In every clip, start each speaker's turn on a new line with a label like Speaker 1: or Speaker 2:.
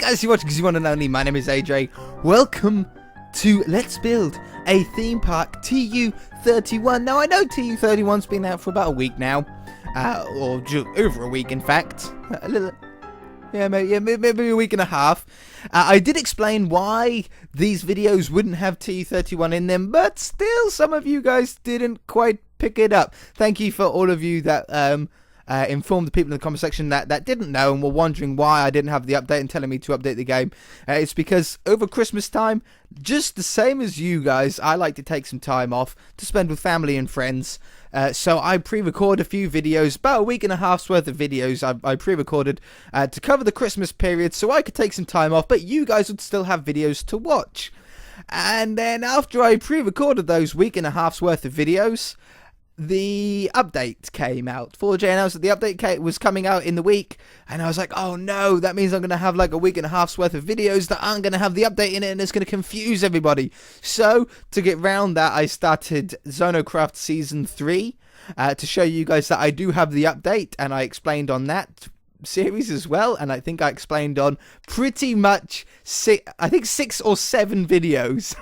Speaker 1: guys, you're watching because you want to only. My name is AJ. Welcome to Let's Build a Theme Park TU31. Now, I know TU31's been out for about a week now, or over a week, in fact. Maybe a week and a half. I did explain why these videos wouldn't have TU31 in them, but still, some of you guys didn't quite pick it up. Thank you for all of you that informed the people in the comment section that didn't know and were wondering why I didn't have the update and telling me to update the game. It's because over Christmas time, just the same as you guys, I like to take some time off to spend with family and friends. So I pre-record a few videos, about a week and a half's worth of videos I pre-recorded to cover the Christmas period so I could take some time off, but you guys would still have videos to watch. And then after I pre-recorded those week and a half's worth of videos, the update came out. 4J announced that the update was coming out in the week, and I was like, oh no, that means I'm going to have like a week and a half's worth of videos that aren't going to have the update in it, and it's going to confuse everybody. So, to get round that, I started Zonocraft Season 3 to show you guys that I do have the update, and I explained on that series as well, and I think I explained on pretty much 6 or 7 videos.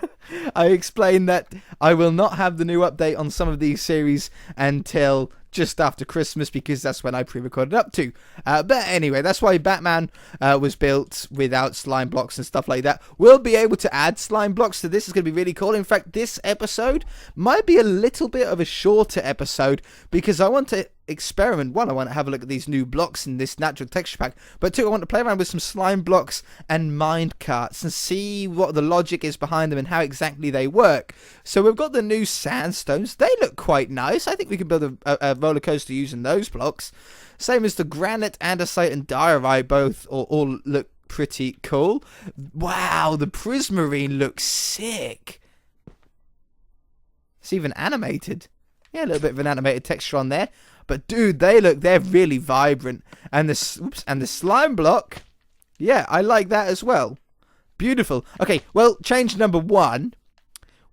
Speaker 1: I explained that I will not have the new update on some of these series until just after Christmas, because that's when I pre-recorded up to. But anyway, that's why Batman was built without slime blocks and stuff like that. We'll be able to add slime blocks to this. It's going to be really cool. In fact, this episode might be a little bit of a shorter episode because I want to experiment. One, I want to have a look at these new blocks in this natural texture pack, but two, I want to play around with some slime blocks and minecarts and see what the logic is behind them and how exactly they work. So we've got the new sandstones. They look quite nice. I think we can build a roller coaster using those blocks. Same as the granite, andesite and diorite, both all look pretty cool. Wow, the prismarine looks sick. It's even animated. Yeah, a little bit of an animated texture on there. But dude, they're really vibrant. And the slime block, yeah, I like that as well. Beautiful. Okay, well, change number 1.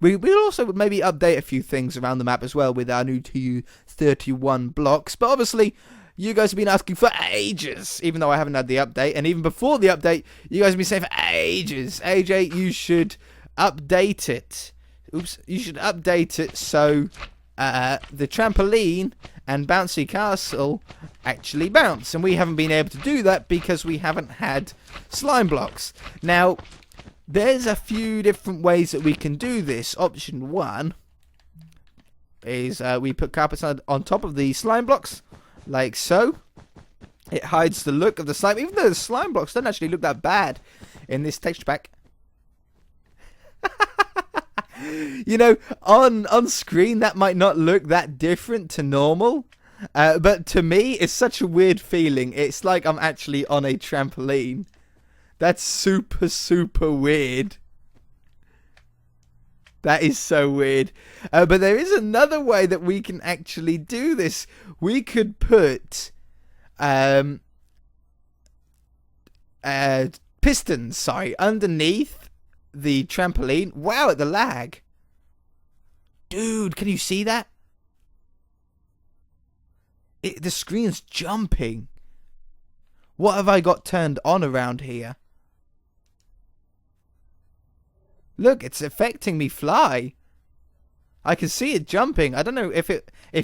Speaker 1: We'll also maybe update a few things around the map as well with our new TU31 blocks. But obviously, you guys have been asking for ages, even though I haven't had the update. And even before the update, you guys have been saying for ages, AJ, you should update it. Oops, you should update it so the trampoline and bouncy castle actually bounce, and we haven't been able to do that because we haven't had slime blocks. Now, there's a few different ways that we can do this. Option 1 is we put carpets on top of the slime blocks, like so. It hides the look of the slime, even though the slime blocks don't actually look that bad in this texture pack. You know, on screen that might not look that different to normal, but to me it's such a weird feeling. It's like I'm actually on a trampoline. That's super weird. That is so weird. But there is another way that we can actually do this. We could put pistons, underneath the trampoline. Wow, at the lag. Dude, can you see that? The screen's jumping. What have I got turned on around here? Look, it's affecting me fly. I can see it jumping. I don't know if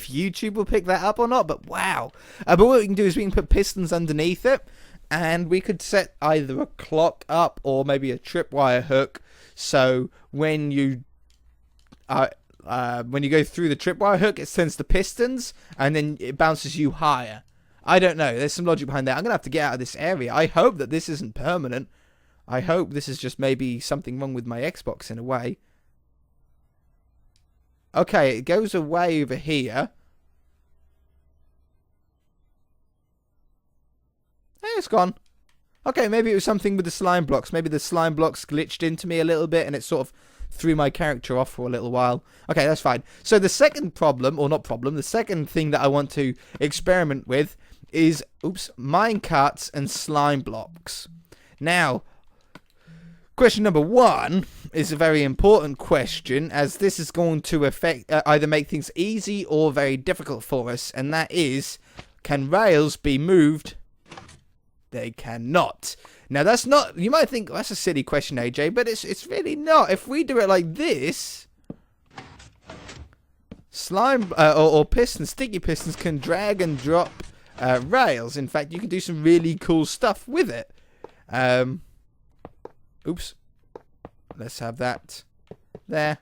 Speaker 1: YouTube will pick that up or not, but wow. But what we can do is we can put pistons underneath it, and we could set either a clock up or maybe a tripwire hook. So when you go through the tripwire hook, it sends the pistons, and then it bounces you higher. I don't know. There's some logic behind that. I'm going to have to get out of this area. I hope that this isn't permanent. I hope this is just maybe something wrong with my Xbox in a way. Okay, it goes away over here. Hey, it's gone. Okay, maybe it was something with the slime blocks. Maybe the slime blocks glitched into me a little bit and it sort of threw my character off for a little while. Okay, that's fine. So the second problem, or not problem, the second thing that I want to experiment with is, minecarts and slime blocks. Now, question number 1 is a very important question, as this is going to affect either make things easy or very difficult for us, and that is, can rails be moved They cannot. Now that's not, you might think, well, that's a silly question, AJ, but it's really not. If we do it like this, slime or pistons, sticky pistons can drag and drop rails. In fact, you can do some really cool stuff with it. Oops. Let's have that there.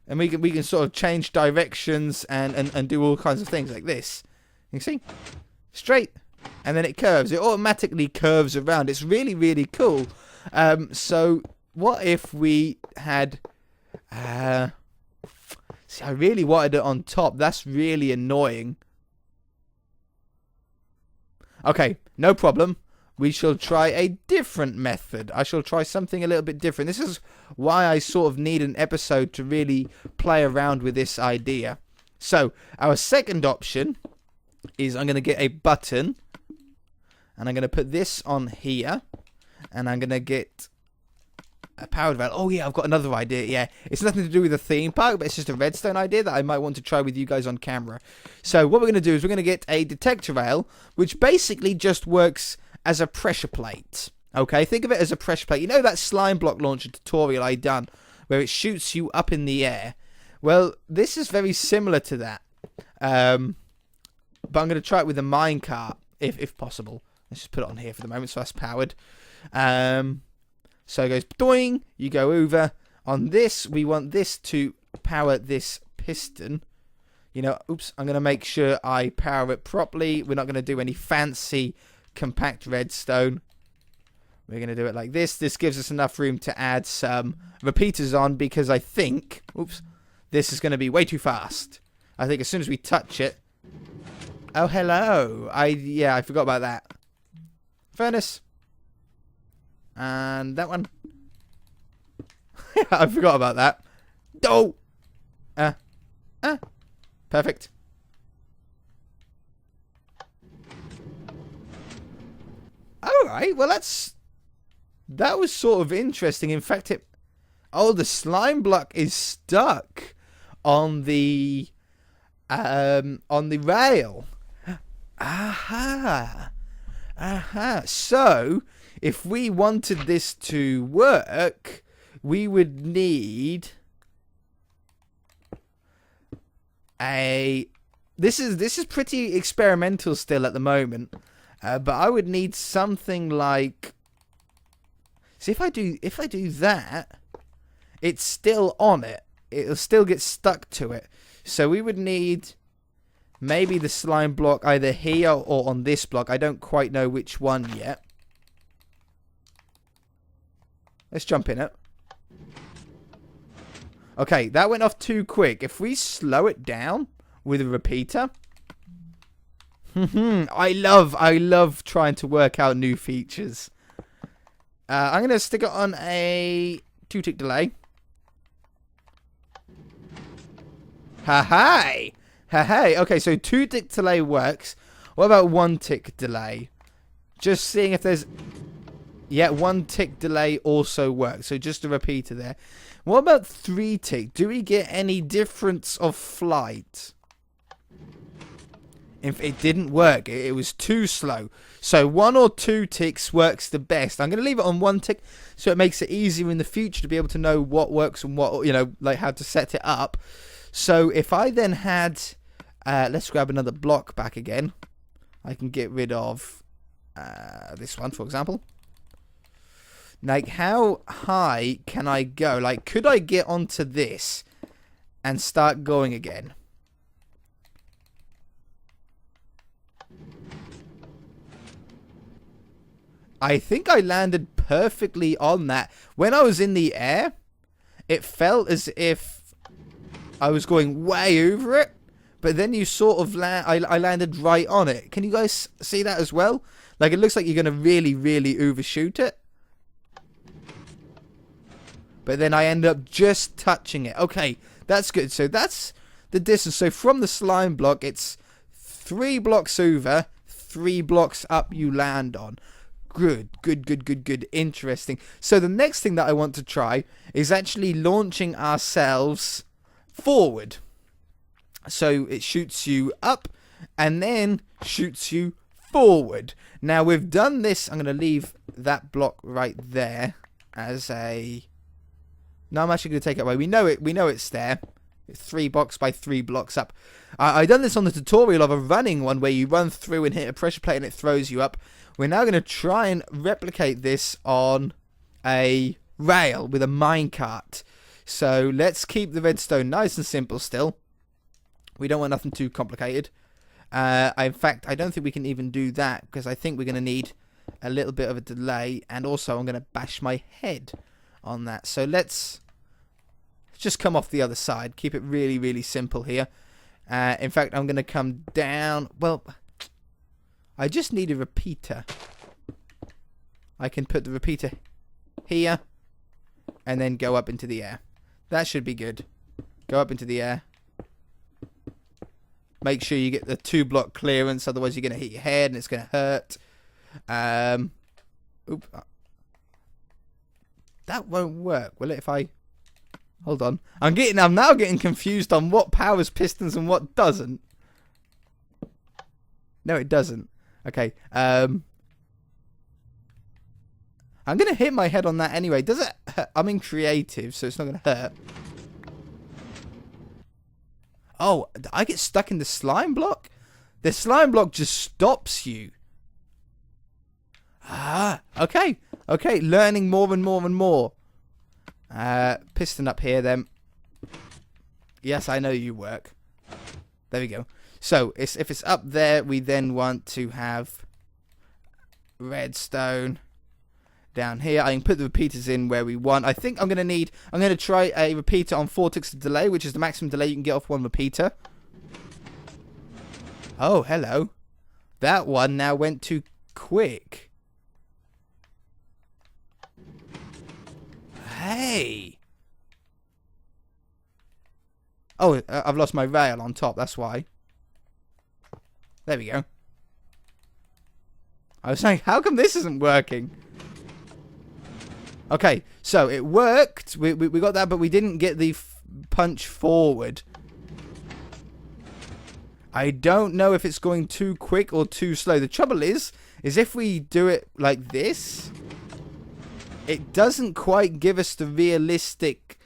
Speaker 1: And we can sort of change directions and do all kinds of things like this. You see? Straight. And then it curves. It automatically curves around. It's really, really cool. So what if we had... see, I really wanted it on top. That's really annoying. Okay, no problem. We shall try a different method. I shall try something a little bit different. This is why I sort of need an episode to really play around with this idea. So, our second option is I'm going to get a button. And I'm going to put this on here. And I'm going to get a powered rail. Oh, yeah, I've got another idea. Yeah, it's nothing to do with the theme park, but it's just a redstone idea that I might want to try with you guys on camera. So, what we're going to do is we're going to get a detector rail, which basically just works as a pressure plate. Okay, think of it as a pressure plate. You know that slime block launcher tutorial I done where it shoots you up in the air? Well, this is very similar to that. But I'm going to try it with a minecart if possible. Let's just put it on here for the moment so that's powered. So it goes doing, you go over. On this, we want this to power this piston. You know, oops, I'm going to make sure I power it properly. We're not going to do any fancy compact redstone. We're going to do it like this. This gives us enough room to add some repeaters on because I think, oops, this is going to be way too fast. I think as soon as we touch it. Oh, hello. Yeah, I forgot about that. Furnace. And that one. I forgot about that. Oh. Perfect. Alright, well that was sort of interesting. In fact, the slime block is stuck on the rail. Aha. So, if we wanted this to work, we would need this is pretty experimental still at the moment. But I would need something like... See, if I do that, it's still on it. It'll still get stuck to it. So we would need maybe the slime block either here or on this block. I don't quite know which one yet. Let's jump in it. Okay, that went off too quick. If we slow it down with a repeater... I love trying to work out new features. I'm going to stick it on a 2-tick delay. Ha-hi! Ha-hi! Okay, so 2-tick delay works. What about 1-tick delay? Just seeing if there's... Yeah, 1-tick delay also works. So just a repeater there. What about 3-tick? Do we get any difference of flight? If it didn't work, it was too slow. So 1 or 2 ticks works the best. I'm going to leave it on 1 tick so it makes it easier in the future to be able to know what works and what, you know, like how to set it up. So if I then had, let's grab another block back again. I can get rid of this one, for example. Like, how high can I go? Like, could I get onto this and start going again? I think I landed perfectly on that. When I was in the air, it felt as if I was going way over it. But then you sort of I landed right on it. Can you guys see that as well? Like, it looks like you're going to really, really overshoot it. But then I end up just touching it. Okay, that's good. So that's the distance. So from the slime block, it's 3 blocks over, 3 blocks up you land on. Good. Interesting. So the next thing that I want to try is actually launching ourselves forward. So it shoots you up and then shoots you forward. Now, we've done this. I'm going to leave that block right there as a... No, I'm actually going to take it away. We know it's there. It's 3 blocks by 3 blocks up. I've done this on the tutorial of a running one where you run through and hit a pressure plate and it throws you up. We're now going to try and replicate this on a rail with a minecart. So let's keep the redstone nice and simple still. We don't want nothing too complicated. In fact, I don't think we can even do that because I think we're going to need a little bit of a delay. And also I'm going to bash my head on that. So let's just come off the other side. Keep it really, really simple here. In fact, I'm going to come down. Well, I just need a repeater. I can put the repeater here and then go up into the air. That should be good. Go up into the air. Make sure you get the 2-block clearance, otherwise you're going to hit your head and it's going to hurt. That won't work, will it, if I... Hold on. I'm now getting confused on what powers pistons and what doesn't. No, it doesn't. Okay. I'm going to hit my head on that anyway. Does it hurt? I'm in creative, so it's not going to hurt. Oh, I get stuck in the slime block? The slime block just stops you. Ah, okay. Okay, learning more and more and more. Piston up here then. Yes, I know you work. There we go. So, if it's up there, we then want to have redstone down here. I can put the repeaters in where we want. I think I'm going to try a repeater on 4 ticks of delay, which is the maximum delay you can get off one repeater. Oh, hello. That one now went too quick. Hey. Oh, I've lost my rail on top, that's why. There we go. I was saying, how come this isn't working? Okay, so it worked. We got that, but we didn't get the punch forward. I don't know if it's going too quick or too slow. The trouble is if we do it like this, it doesn't quite give us the realistic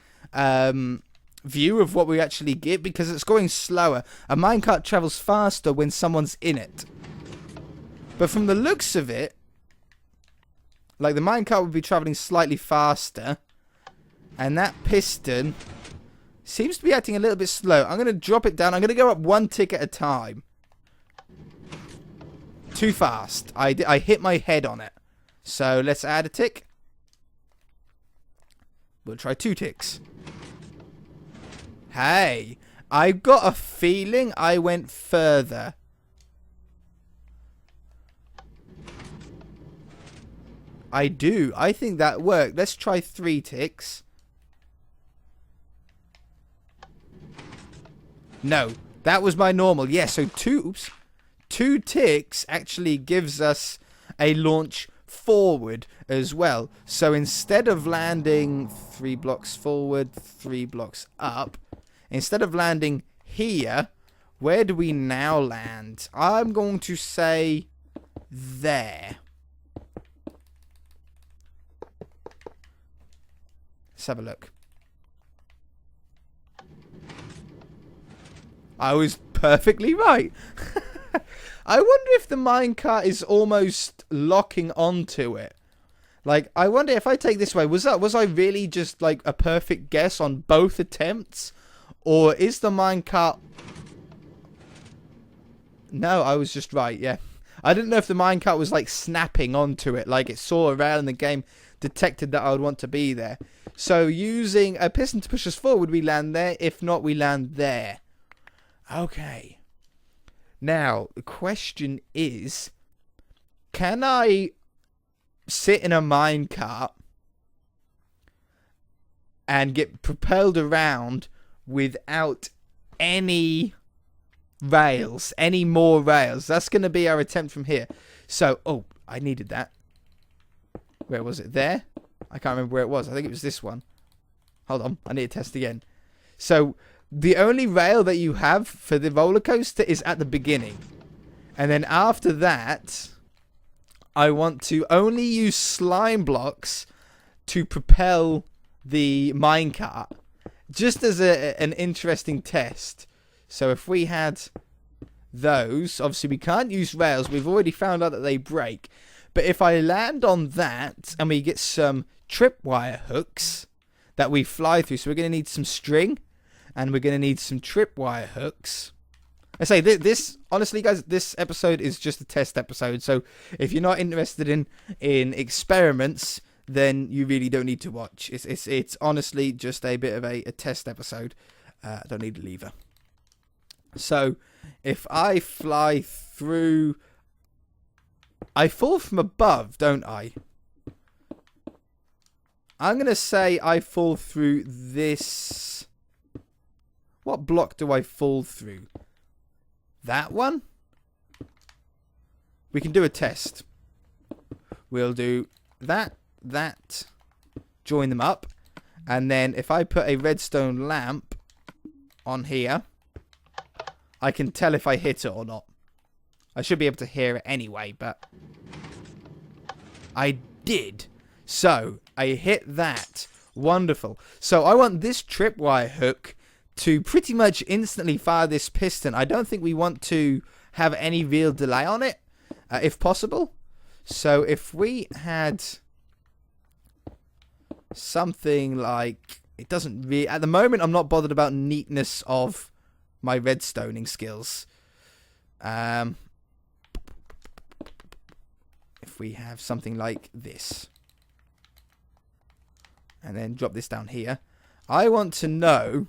Speaker 1: view of what we actually get because it's going slower. A minecart travels faster when someone's in it. But from the looks of it, like the minecart would be traveling slightly faster. And that piston seems to be acting a little bit slow. I'm going to drop it down. I'm going to go up 1 tick at a time. Too fast. I hit my head on it. So let's add a tick. We'll try 2 ticks. Hey, I've got a feeling I went further. I do. I think that worked. Let's try 3 ticks. No, that was my normal. Yeah, so 2 ticks actually gives us a launch forward as well. So instead of landing 3 blocks forward, 3 blocks up, instead of landing here, where do we now land? I'm going to say there. Let's have a look. I was perfectly right. I wonder if the minecart is almost locking onto it. Like, I wonder if I take this way, was I really just like a perfect guess on both attempts? Or is the minecart... No, I was just right, yeah. I didn't know if the minecart was like snapping onto it, like it saw a rail in the game, detected that I would want to be there. So using a piston to push us forward, we land there. If not, we land there. Okay. Now, the question is, can I sit in a minecart and get propelled around without any rails, any more rails? That's going to be our attempt from here. So, oh, I needed that. Where was it? There? I can't remember where it was. I think it was this one. Hold on. I need to test again. So, the only rail that you have for the roller coaster is at the beginning. And then after that, I want to only use slime blocks to propel the minecart. Just as an interesting test. So if we had those, obviously we can't use rails. We've already found out that they break. But if I land on that and we get some tripwire hooks that we fly through. So we're going to need some string and we're going to need some tripwire hooks. I say this, honestly, guys, this episode is just a test episode. So if you're not interested in experiments, then you really don't need to watch. It's honestly just a bit of a test episode. Don't need a lever. So if I fly through, I fall from above, don't I? I'm going to say I fall through this. What block do I fall through? That one? We can do a test. We'll do that, join them up. And then if I put a redstone lamp on here, I can tell if I hit it or not. I should be able to hear it anyway, but I did. So, I hit that. Wonderful. So, I want this tripwire hook to pretty much instantly fire this piston. I don't think we want to have any real delay on it, if possible. So, if we had something like, it doesn't really, at the moment I'm not bothered about neatness of my redstoning skills. If we have something like this, and then drop this down here, I want to know,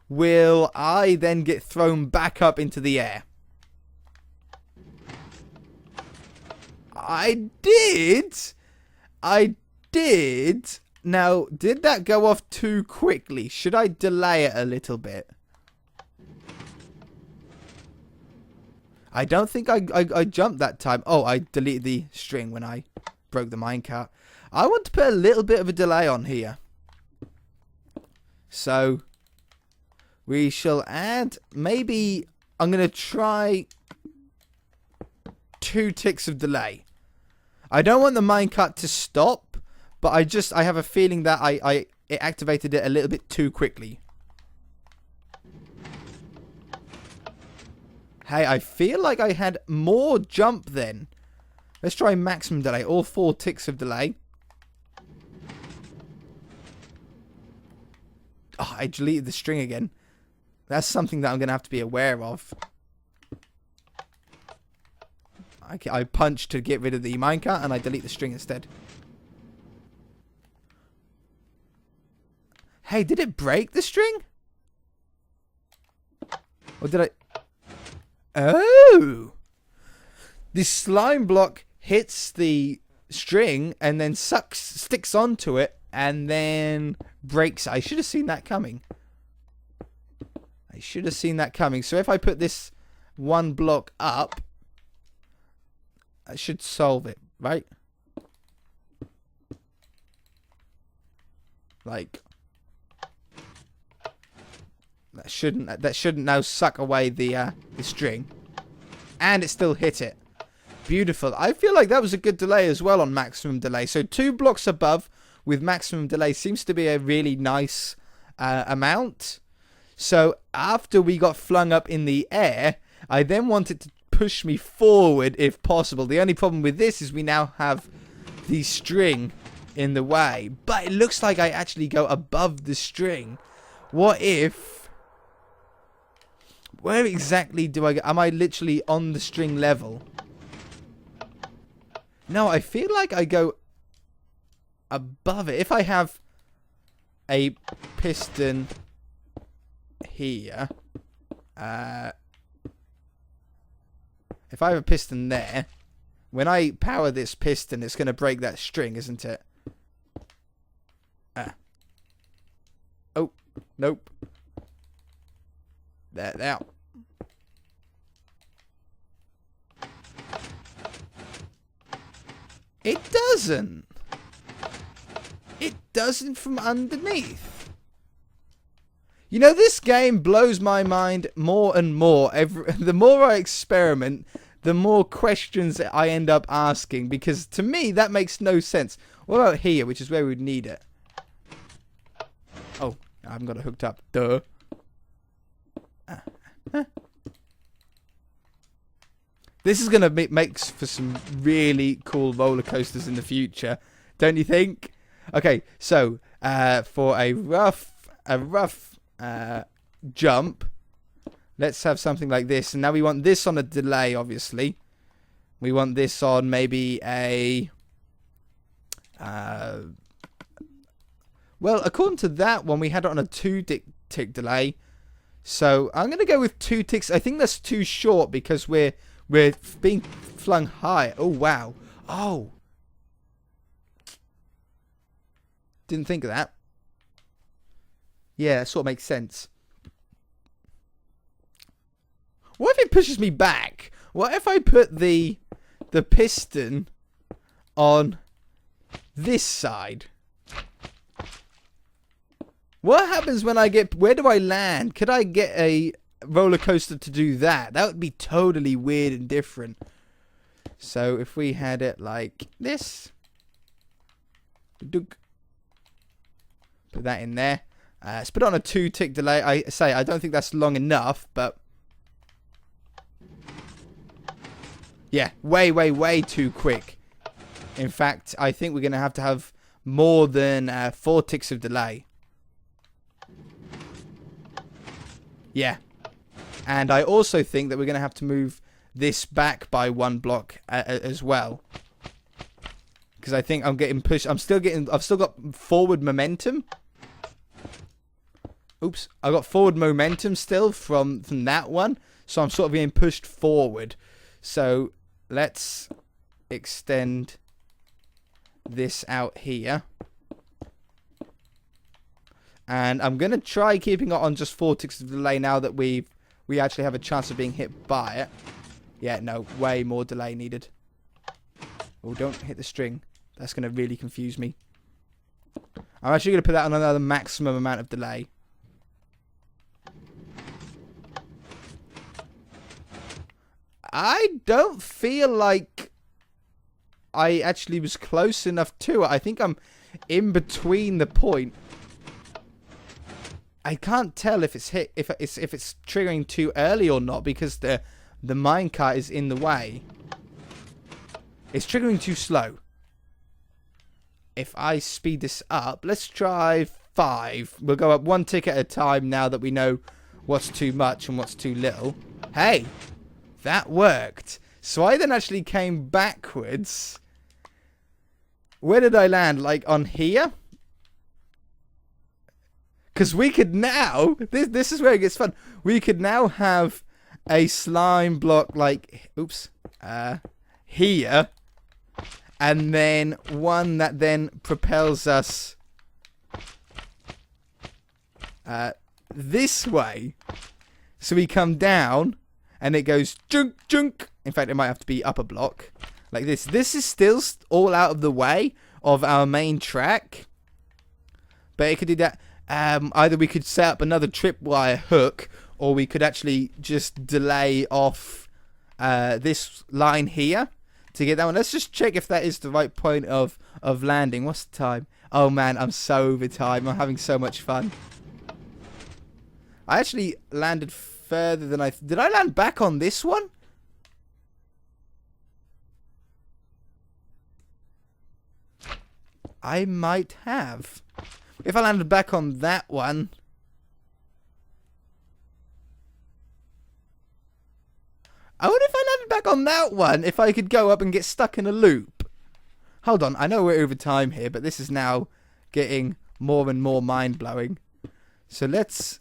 Speaker 1: will I then get thrown back up into the air? I did. Now, did that go off too quickly? Should I delay it a little bit? I don't think I jumped that time. Oh, I deleted the string when I broke the minecart. I want to put a little bit of a delay on here. So, we shall add, maybe, I'm going to try 2 ticks of delay. I don't want the minecart to stop, but I have a feeling that it activated it a little bit too quickly. Hey, I feel like I had more jump then. Let's try maximum delay. All 4 ticks of delay. Oh, I deleted the string again. That's something that I'm going to have to be aware of. I punched to get rid of the minecart and I delete the string instead. Hey, did it break the string? Or did I... Oh! This slime block hits the string and then sticks onto it and then breaks. I should have seen that coming. So if I put this 1 block up, I should solve it, right? Like, that shouldn't now suck away the string, and it still hit it. Beautiful. I feel like that was a good delay as well on maximum delay. So 2 blocks above with maximum delay seems to be a really nice amount. So after we got flung up in the air, I then wanted to push me forward if possible. The only problem with this is we now have the string in the way. But it looks like I actually go above the string. What if... Where exactly do I go? Am I literally on the string level? No, I feel like I go above it. If I have a piston here, if I have a piston there, when I power this piston, it's going to break that string, isn't it? Oh, nope. There. It doesn't. It doesn't from underneath. You know, this game blows my mind more and more. The more I experiment, the more questions I end up asking, because to me that makes no sense. What about here, which is where we'd need it? Oh, I haven't got it hooked up. Duh. This is gonna make for some really cool roller coasters in the future, don't you think? Okay, so for a rough jump, let's have something like this. And now we want this on a delay, obviously. We want this on maybe a well, according to that one, we had it on a 2-tick delay. So I'm gonna go with 2 ticks. I think that's too short because we're being flung high. Oh wow. Oh. Didn't think of that. Yeah, that sort of makes sense. What if it pushes me back? What if I put the piston on this side? What happens when I get... Where do I land? Could I get a roller coaster to do that? That would be totally weird and different. So if we had it like this. Put that in there. Let's put it on a 2-tick delay. I don't think that's long enough, but... Yeah, way too quick. In fact, I think we're going to have more than 4 ticks of delay. Yeah. And I also think that we're going to have to move this back by 1 block as well. Because I think I'm getting pushed. I've still got forward momentum. Oops. I've got forward momentum still from that one. So I'm sort of being pushed forward. So let's extend this out here. And I'm going to try keeping it on just 4 ticks of delay now that we actually have a chance of being hit by it. Yeah, no, way more delay needed. Oh, don't hit the string. That's going to really confuse me. I'm actually going to put that on another maximum amount of delay. I don't feel like I actually was close enough to it. I think I'm in between the point. I can't tell if it's triggering too early or not because the minecart is in the way. It's triggering too slow. If I speed this up, let's try 5. We'll go up 1 tick at a time now that we know what's too much and what's too little. Hey, that worked. So I then actually came backwards. Where did I land? Like on here? Because we could now, this is where it gets fun. We could now have a slime block like, oops, here. And then one that then propels us this way. So we come down and it goes junk, junk. In fact, it might have to be up a block like this. This is still all out of the way of our main track. But it could do that. Either we could set up another tripwire hook, or we could actually just delay off this line here to get that one. Let's just check if that is the right point of landing. What's the time? Oh man, I'm so over time. I'm having so much fun. I actually landed further than did I land back on this one? I might have. If I landed back on that one... I wonder if I landed back on that one, if I could go up and get stuck in a loop. Hold on, I know we're over time here, but this is now getting more and more mind-blowing. So let's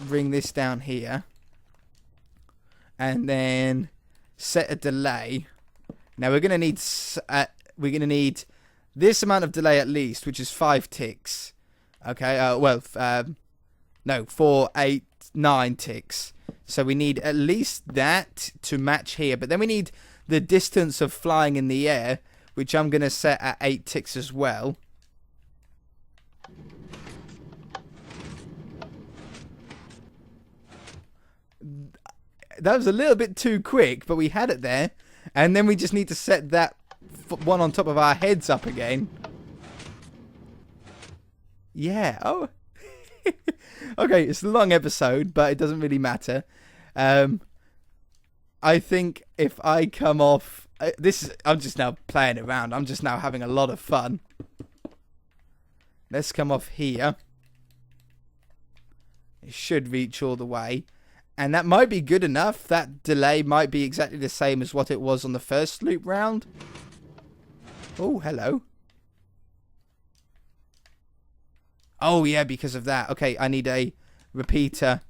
Speaker 1: bring this down here. And then set a delay. Now we're going to need... this amount of delay at least, which is 5 ticks. Okay, no, 4, 8, 9 ticks. So we need at least that to match here. But then we need the distance of flying in the air, which I'm going to set at 8 ticks as well. That was a little bit too quick, but we had it there. And then we just need to set that one on top of our heads up again. Yeah. Oh. Okay, it's a long episode, but it doesn't really matter. I think if I come off... I'm just now playing around. I'm just now having a lot of fun. Let's come off here. It should reach all the way. And that might be good enough. That delay might be exactly the same as what it was on the first loop round. Oh, hello. Oh, yeah, because of that. Okay, I need a repeater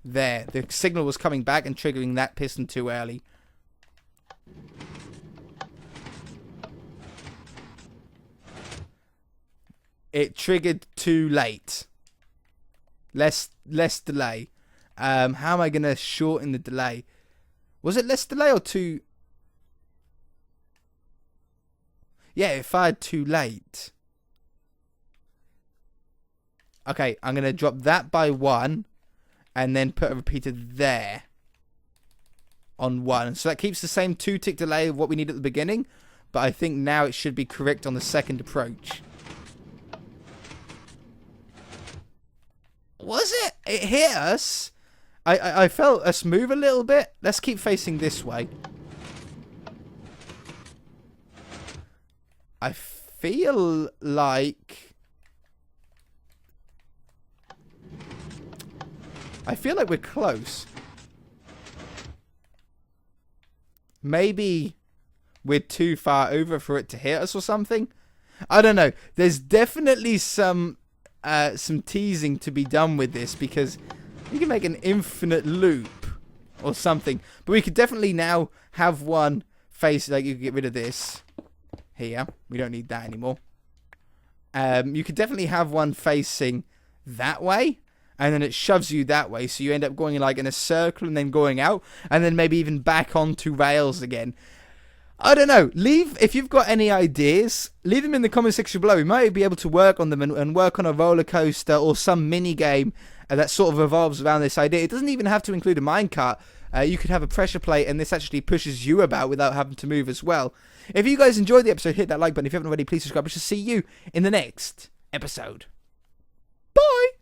Speaker 1: there. The signal was coming back and triggering that piston too early. It triggered too late. Less delay. How am I going to shorten the delay? Was it less delay or too... Yeah, it fired too late. Okay, I'm going to drop that by 1. And then put a repeater there. On 1. So that keeps the same 2-tick delay of what we need at the beginning. But I think now it should be correct on the second approach. Was it? It hit us. I felt us move a little bit. Let's keep facing this way. I feel like... we're close. Maybe we're too far over for it to hit us or something. I don't know. There's definitely some teasing to be done with this, because you can make an infinite loop or something. But we could definitely now have one face, like you could get rid of this here. We don't need that anymore. You could definitely have one facing that way, and then it shoves you that way, so you end up going like in a circle and then going out, and then maybe even back onto rails again. I don't know. If you've got any ideas, leave them in the comment section below. We might be able to work on them and work on a roller coaster or some mini game that sort of revolves around this idea. It doesn't even have to include a minecart. You could have a pressure plate, and this actually pushes you about without having to move as well. If you guys enjoyed the episode, hit that like button. If you haven't already, please subscribe. I shall see you in the next episode. Bye!